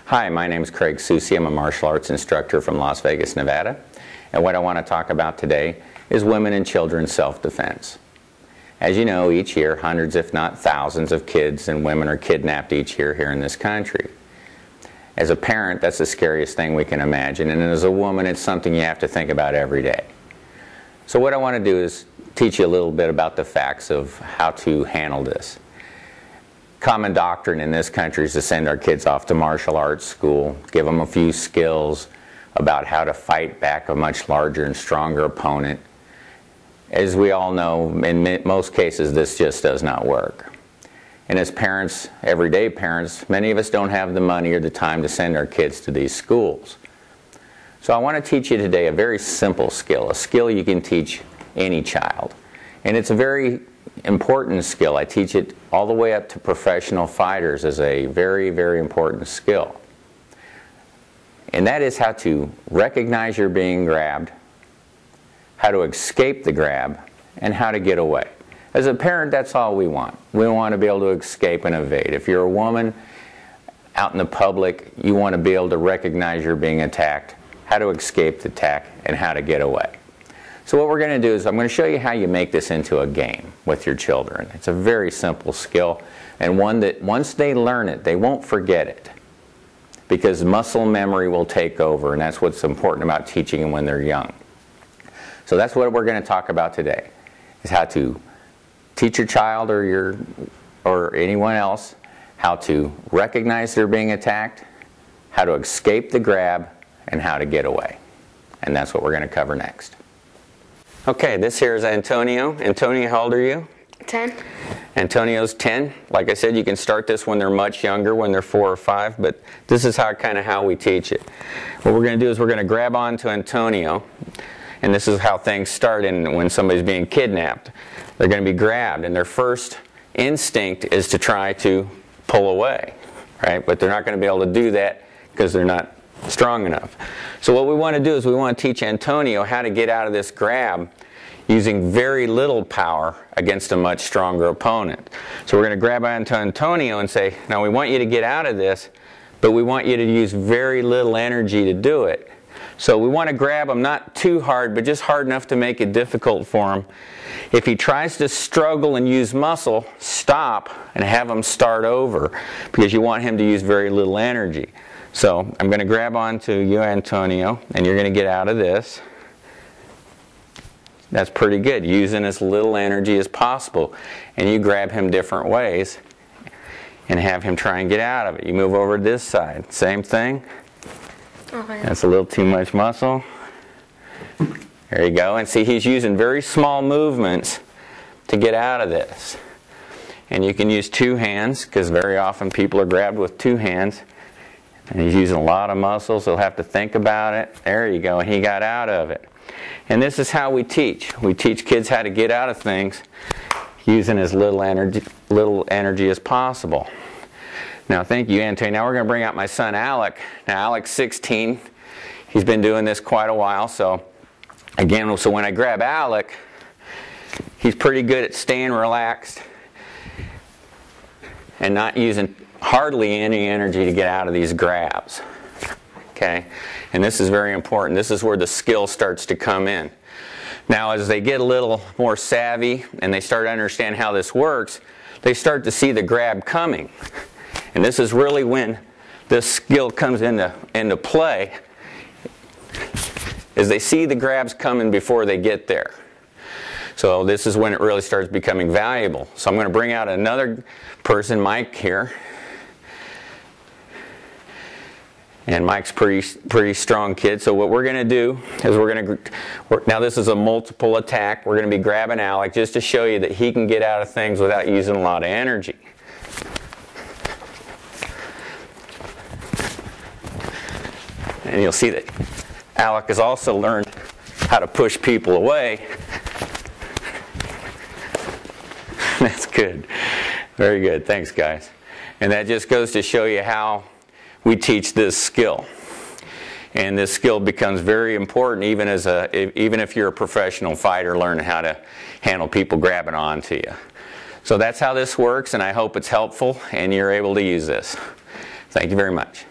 Hi, my name is Craig Soucy. I'm a martial arts instructor from Las Vegas, Nevada. And what I want to talk about today is women and children's self-defense. As you know, each year, hundreds if not thousands of kids and women are kidnapped each year here in this country. As a parent, that's the scariest thing we can imagine. And as a woman, it's something you have to think about every day. So what I want to do is teach you a little bit about the facts of how to handle this. Common doctrine in this country is to send our kids off to martial arts school, give them a few skills about how to fight back a much larger and stronger opponent. As we all know, in most cases, this just does not work. And as parents, everyday parents, many of us don't have the money or the time to send our kids to these schools. So I want to teach you today a very simple skill, a skill you can teach any child. And it's a very important skill. I teach it all the way up to professional fighters as a very, very important skill. And that is how to recognize you're being grabbed, how to escape the grab, and how to get away. As a parent, that's all we want. We want to be able to escape and evade. If you're a woman out in the public, you want to be able to recognize you're being attacked, how to escape the attack, and how to get away. So what we're going to do is I'm going to show you how you make this into a game with your children. It's a very simple skill, and one that once they learn it, they won't forget it, because muscle memory will take over, and that's what's important about teaching them when they're young. So that's what we're going to talk about today, is how to teach your child or anyone else how to recognize they're being attacked, how to escape the grab, and how to get away. And that's what we're going to cover next. Okay, this here is Antonio. Antonio, how old are you? 10. Antonio's 10. Like I said, you can start this when they're much younger, when they're 4 or 5, but this is how we teach it. What we're going to do is we're going to grab on to Antonio, and this is how things start when somebody's being kidnapped. They're going to be grabbed, and their first instinct is to try to pull away, right? But they're not going to be able to do that because they're not strong enough. So what we want to do is we want to teach Antonio how to get out of this grab using very little power against a much stronger opponent. So we're going to grab onto Antonio and say, now we want you to get out of this, but we want you to use very little energy to do it. So we want to grab him not too hard, but just hard enough to make it difficult for him. If he tries to struggle and use muscle, stop and have him start over, because you want him to use very little energy. So I'm going to grab onto you, Antonio, and you're going to get out of this. That's pretty good, using as little energy as possible. And you grab him different ways and have him try and get out of it. You move over to this side, same thing. Okay. That's a little too much muscle. There you go. And see, he's using very small movements to get out of this. And you can use 2 hands, because very often people are grabbed with 2 hands. And he's using a lot of muscles, so he'll have to think about it. There you go, and he got out of it. And this is how we teach. We teach kids how to get out of things using as little energy as possible. Now, thank you, Antonio. Now we're going to bring out my son, Alec. Now, Alec's 16. He's been doing this quite a while. So, again, so when I grab Alec, he's pretty good at staying relaxed and not using hardly any energy to get out of these grabs. Okay? And this is very important. This is where the skill starts to come in. Now, as they get a little more savvy and they start to understand how this works, they start to see the grab coming. And this is really when this skill comes into play, is they see the grabs coming before they get there. So this is when it really starts becoming valuable. So I'm going to bring out another person, Mike, here. And Mike's pretty strong kid. So what we're going to do is now this is a multiple attack. We're going to be grabbing Alec just to show you that he can get out of things without using a lot of energy. And you'll see that Alec has also learned how to push people away. That's good. Very good. Thanks, guys. And that just goes to show you how we teach this skill. And this skill becomes very important even if you're a professional fighter, learning how to handle people grabbing onto you. So that's how this works, and I hope it's helpful and you're able to use this. Thank you very much.